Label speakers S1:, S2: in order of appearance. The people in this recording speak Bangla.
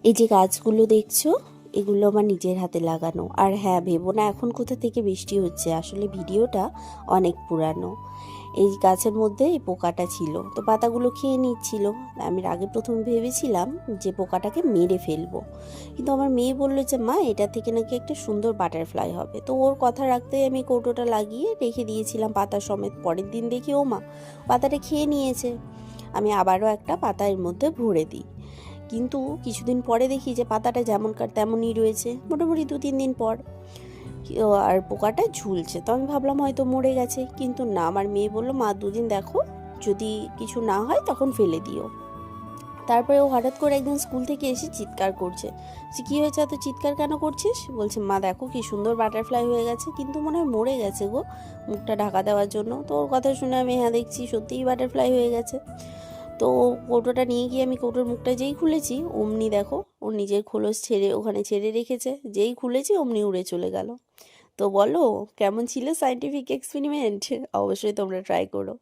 S1: এই যে গাছগুলো দেখছো, এগুলো আমার নিজের হাতে লাগানো। আর হ্যাঁ, ভেবো না এখন কোথা থেকে বৃষ্টি হচ্ছে, আসলে ভিডিওটা অনেক পুরানো। এই গাছের মধ্যে এই পোকাটা ছিল, তো পাতাগুলো খেয়ে নিচ্ছিল। আমি আগে প্রথমে ভেবেছিলাম যে পোকাটাকে মেরে ফেলবো, কিন্তু আমার মেয়ে বললো যে মা, এটা থেকে নাকি একটা সুন্দর বাটারফ্লাই হবে। তো ওর কথা রাখতে আমি কৌটোটা লাগিয়ে রেখে দিয়েছিলাম পাতা সমেত। পরের দিন দেখি ও মা, পাতাটা খেয়ে নিয়েছে। আমি আবারও একটা পাতা এর মধ্যে ভরে দিই, কিন্তু কিছুদিন পরে দেখি যে পাতাটা যেমনকার তেমনই রয়েছে, মোটামুটি 2-3 দিন পর। আর পোকাটা ঝুলছে। তো আমি ভাবলাম হয়তো মরে গেছে, কিন্তু না, আমার মেয়ে বললো মা 2 দিন দেখো, যদি কিছু না হয় তখন ফেলে দিও। তারপরে ও হঠাৎ করে একদিন স্কুল থেকে এসে চিৎকার করছে যে কী হয়েছে, এত চিৎকার কেন করছিস? বলছে মা দেখো কি সুন্দর বাটারফ্লাই হয়ে গেছে, কিন্তু মনে হয় মরে গেছে গো, মুখটা ঢাকা দেওয়ার জন্য। তো ওর কথা শুনে আমি হ্যাঁ দেখছি সত্যিই বাটারফ্লাই হয়ে গেছে। তো কৌটোটা নিয়ে গিয়ে আমি কৌটোর মুখটা যেই খুলেছি, অমনি দেখো ওর নিজের খোলস ছেড়ে ওখানে ছেড়ে রেখেছে। যেই খুলেছি অমনি উড়ে চলে গেল। তো বলো, কেমন ছিল সায়েন্টিফিক এক্সপেরিমেন্ট? অবশ্যই তোমরা ট্রাই করো।